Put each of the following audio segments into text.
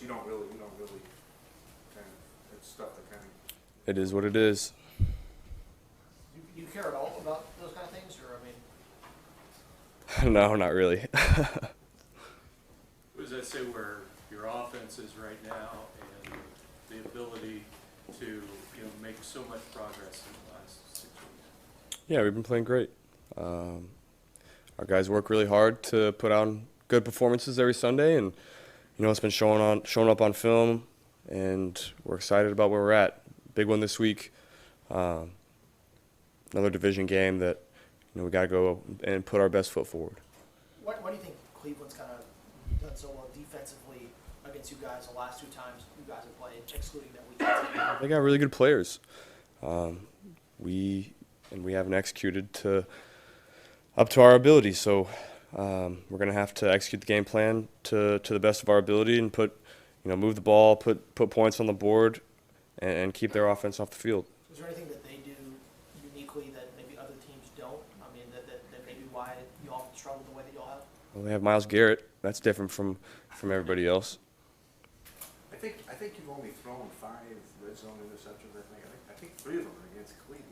you don't really kind of, it's stuff that kind of. It is what it is. You care at all about those kind of things, or I mean? No, not really. What does that say where your offense is right now and the ability to make so much progress in the last 6 weeks? Yeah, we've been playing great. Our guys work really hard to put on good performances every Sunday, and it's been showing up on film, and we're excited about where we're at. Big one this week. Another division game that we got to go and put our best foot forward. Why do you think Cleveland's kind of done so well defensively against you guys the last two times you guys have played, excluding that weekend? They got really good players. We haven't executed up to our ability, so we're going to have to execute the game plan to the best of our ability and move the ball, put points on the board, and keep their offense off the field. Is there anything that they do uniquely that maybe other teams don't? I mean, that maybe why you all struggle the way that you all have? Well, they have Myles Garrett. That's different from everybody else. I think you've only thrown 5 red zone interceptions. I think 3 of them are against Cleveland.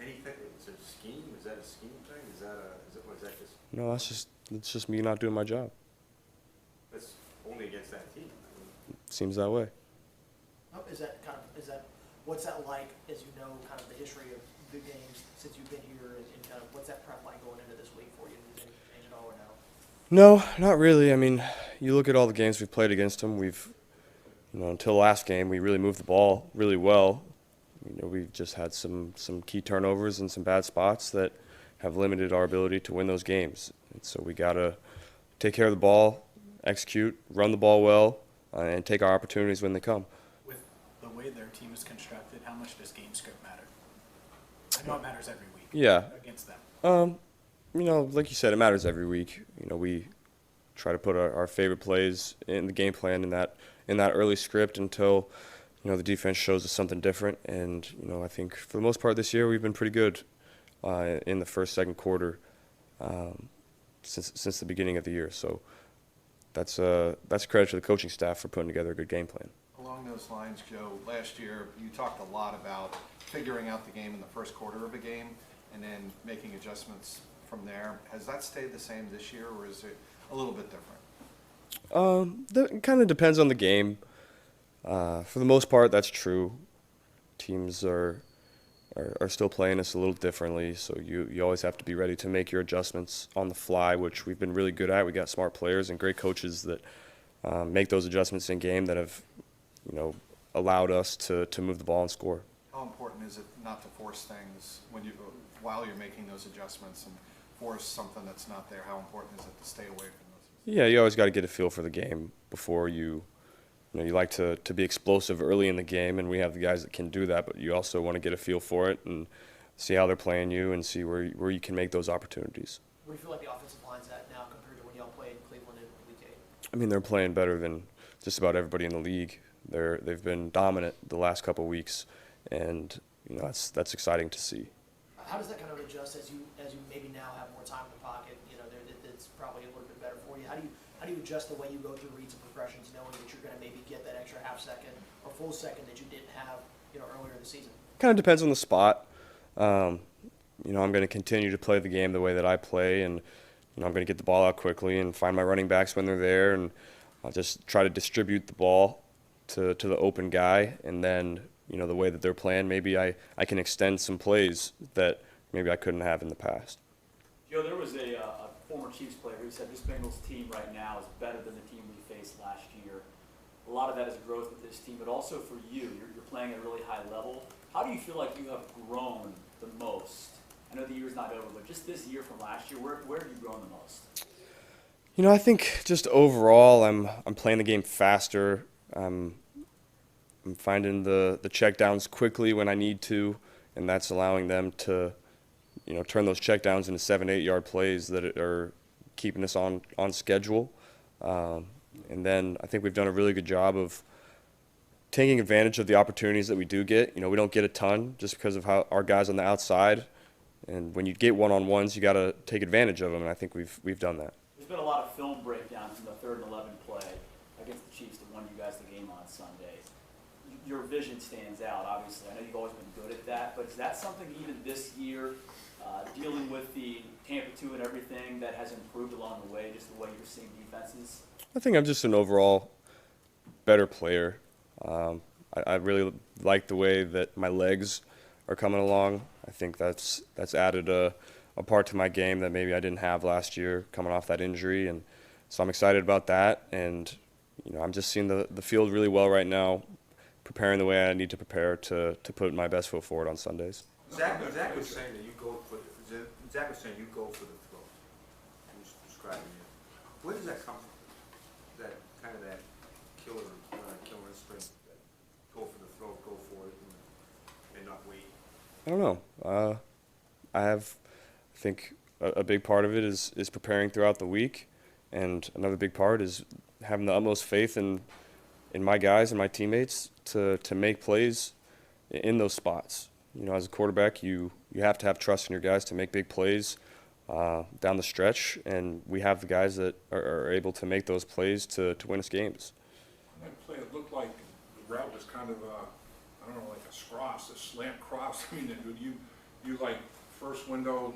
Anything? Is it a scheme? Is that a scheme thing? Is that just? No, it's just me not doing my job. That's only against that team. Seems that way. What's that like, as you know, kind of the history of the games since you've been here, and kind of what's that prep like going into this week for you? Is it change at all or no? No, not really. I mean, you look at all the games we've played against them. We've, until the last game, we really moved the ball really well. We've just had some key turnovers and some bad spots that have limited our ability to win those games. And so we got to take care of the ball, execute, run the ball well, and take our opportunities when they come. With the way their team is constructed, how much does game script matter? I know it matters every week. Yeah. Against them. Like you said, it matters every week. We try to put our favorite plays in the game plan in that early script until the defense shows us something different. And I think for the most part this year we've been pretty good in the first, second quarter since the beginning of the year. So that's credit to the coaching staff for putting together a good game plan. Along those lines, Joe, last year you talked a lot about figuring out the game in the first quarter of a game and then making adjustments from there. Has that stayed the same this year, or is it a little bit different? That kind of depends on the game. For the most part, that's true. Teams are still playing us a little differently, so you always have to be ready to make your adjustments on the fly, which we've been really good at. We got smart players and great coaches that make those adjustments in game that have allowed us to move the ball and score. How important is it not to force things while you're making those adjustments and force something that's not there? How important is it to stay away from those? Yeah, you always got to get a feel for the game before you like to be explosive early in the game, and we have the guys that can do that, but you also want to get a feel for it and see how they're playing you and see where you can make those opportunities. Where do you feel like the offensive line's at now compared to when y'all played Cleveland in Week 8? I mean, they're playing better than just about everybody in the league. They've been dominant the last couple of weeks, and that's exciting to see. How does that kind of adjust as you maybe now have more time in the pocket? It's probably a little bit better for you. How do you adjust the way you go through reads and progressions, knowing that you're going to maybe get that extra half second or full second that you didn't have earlier in the season? Kind of depends on the spot. I'm going to continue to play the game the way that I play, and I'm going to get the ball out quickly and find my running backs when they're there, and I'll just try to distribute the ball to the open guy, and then the way that they're playing, maybe I can extend some plays that maybe I couldn't have in the past. Joe, there was a former Chiefs player who said this Bengals team right now is better than the team we faced last year. A lot of that is growth with this team, but also for you. You're playing at a really high level. How do you feel like you have grown the most? I know the year's not over, but just this year from last year, where have you grown the most? I think just overall, I'm playing the game faster. I'm finding the checkdowns quickly when I need to, and that's allowing them to, turn those checkdowns into 7-8 yard plays that are keeping us on schedule. And then I think we've done a really good job of taking advantage of the opportunities that we do get. We don't get a ton just because of how our guys on the outside, and when you get one-on-ones, you got to take advantage of them, and I think we've done that. There's been a lot of film breakdown from the 3rd and 11 play against the Chiefs, the one you your vision stands out, obviously. I know you've always been good at that, but is that something even this year, dealing with the Tampa 2 and everything, that has improved along the way, just the way you're seeing defenses? I think I'm just an overall better player. I really like the way that my legs are coming along. I think that's added a part to my game that maybe I didn't have last year coming off that injury, and so I'm excited about that. And I'm just seeing the field really well right now, preparing the way I need to prepare to put my best foot forward on Sundays. Zach was saying that you go for Zach was saying you go for the throw. He was describing it. Where does that come from? That kind of that killer instinct, that go for the throw, go for it, and not wait. I don't know. I think a big part of it is preparing throughout the week, and another big part is having the utmost faith in my guys and my teammates to make plays in those spots. As a quarterback, you have to have trust in your guys to make big plays down the stretch, and we have the guys that are able to make those plays to win us games. On that play, it looked like the route was kind of I don't know, like a slant cross. I mean, you like first window,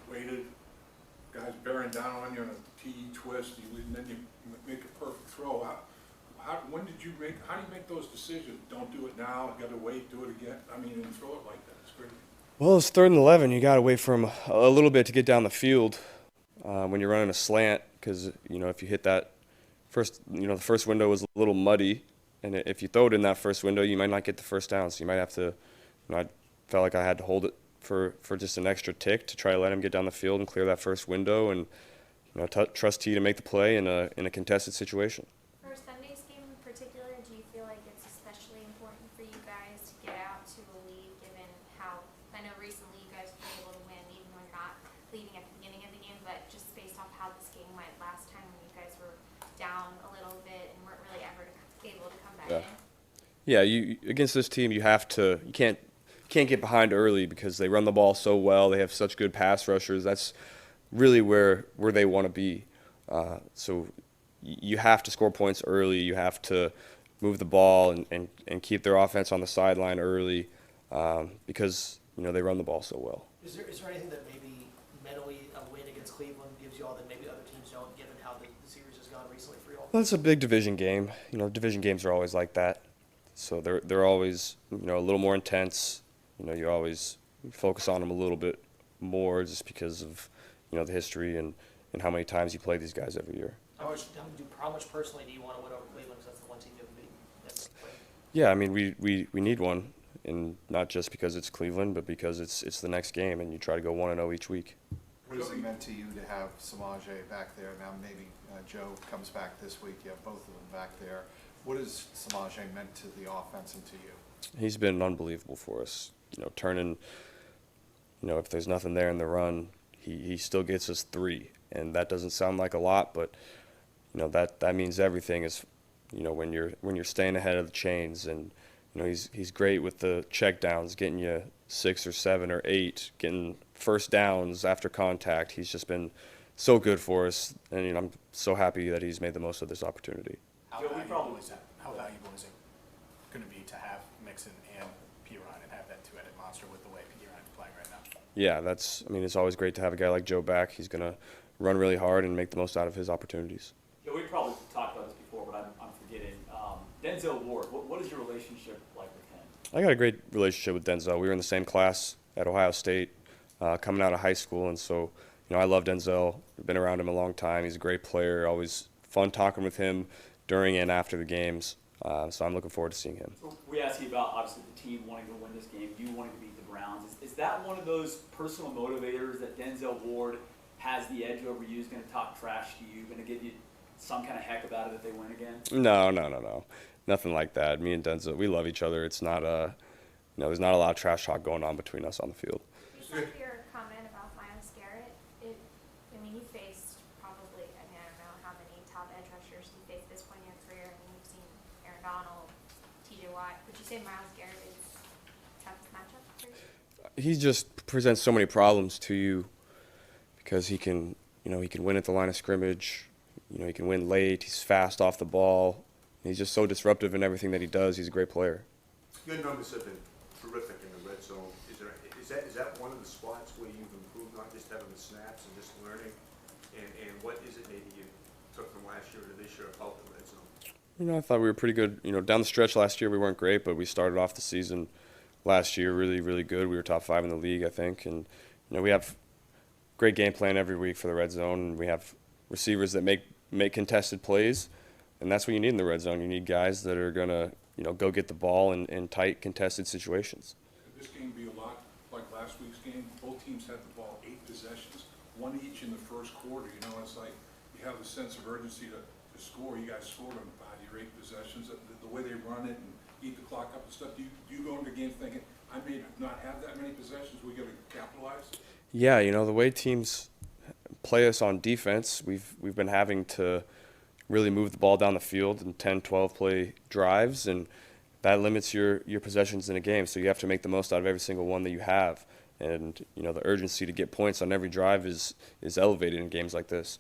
waited, guys bearing down on you on a T twist, and then you make a perfect throw. How do you make those decisions? Don't do it now, got to wait, do it again. I mean, and throw it like that. It's crazy. Well, it's 3rd and 11. You got to wait for him a little bit to get down the field when you're running a slant, because if you hit that first, the first window was a little muddy, and if you throw it in that first window, you might not get the first down. So you might have to. I felt like I had to hold it for just an extra tick to try to let him get down the field and clear that first window, and trust T to make the play in a contested situation. For Sunday's game in particular, do you feel like it's especially important for you guys to get out to a lead, given how I know recently you guys were able to win even when you're not leading at the beginning of the game, but just based off how this game went last time when you guys were down a little bit and weren't really ever able to come back in? Yeah, you against this team, you can't get behind early because they run the ball so well. They have such good pass rushers. That's really where they want to be. So you have to score points early. You have to move the ball and keep their offense on the sideline early because they run the ball so well. Is there anything that maybe mentally a win against Cleveland gives you all that maybe other teams don't, given how the series has gone recently for you all? Well, it's a big division game. Division games are always like that. So they're always a little more intense. You always focus on them a little bit more just because of the history and how many times you play these guys every year. How much personally do you want to win over Cleveland, because that's the one team you haven't beaten? Yeah, I mean we need one, and not just because it's Cleveland, but because it's the next game, and you try to go 1-0 each week. What has it meant to you to have Samaje back there? Now maybe Joe comes back this week. You have both of them back there. What has Samaje meant to the offense and to you? He's been unbelievable for us. Turning, if there's nothing there in the run, he still gets us 3, and that doesn't sound like a lot, but that means everything. Is when you're staying ahead of the chains, and he's great with the check downs, getting you 6 or 7 or 8, getting first downs after contact. He's just been so good for us, and I'm so happy that he's made the most of this opportunity. How valuable is it going to be to have Mixon and Piron and have that two-headed monster with the way Piron is playing right now? Yeah, it's always great to have a guy like Joe back. He's going to run really hard and make the most out of his opportunities. Yeah, we probably talked about this before, but I'm forgetting. Denzel Ward, what is your relationship like with him? I got a great relationship with Denzel. We were in the same class at Ohio State coming out of high school, and so I love Denzel. I've been around him a long time. He's a great player. Always fun talking with him during and after the games. So I'm looking forward to seeing him. So we asked you about, obviously, the team wanting to win this game, you wanting to beat the Browns. Is that one of those personal motivators that Denzel Ward has the edge over you, is going to talk trash to you, going to give you some kind of heck about it if they win again? No. Nothing like that. Me and Denzel, we love each other. It's not there's not a lot of trash talk going on between us on the field. Based off your comment about Myles Garrett, you faced probably, I don't know how many top edge rushers you faced at this point in your career. You've seen Aaron Donald, TJ Watt. Would you say Myles Garrett is the toughest matchup for you? He just presents so many problems to you because he can win at the line of scrimmage. He can win late. He's fast off the ball. He's just so disruptive in everything that he does. He's a great player. Your numbers have been terrific in the red zone. Is that one of the spots where you've improved, not just having the snaps and just learning? And what is it maybe you took from last year to this year about the red zone? I thought we were pretty good. Down the stretch last year we weren't great, but we started off the season last year really, really good. We were top 5 in the league, I think. And, we have great game plan every week for the red zone. And we have receivers that make contested plays. And that's what you need in the red zone. You need guys that are going to, go get the ball in tight, contested situations. Could this game be a lot like last week's game? Both teams had the ball 8 possessions, 1 each in the first quarter. It's like you have a sense of urgency to score. You guys scored on 5 of your 8 possessions. The way they run it and eat the clock up and stuff, do you go into the game thinking, I may not have that many possessions, we got to capitalize? Yeah, the way teams play us on defense, we've been having to really move the ball down the field in 10, 12 play drives, and that limits your possessions in a game. So you have to make the most out of every single one that you have. And, the urgency to get points on every drive is elevated in games like this.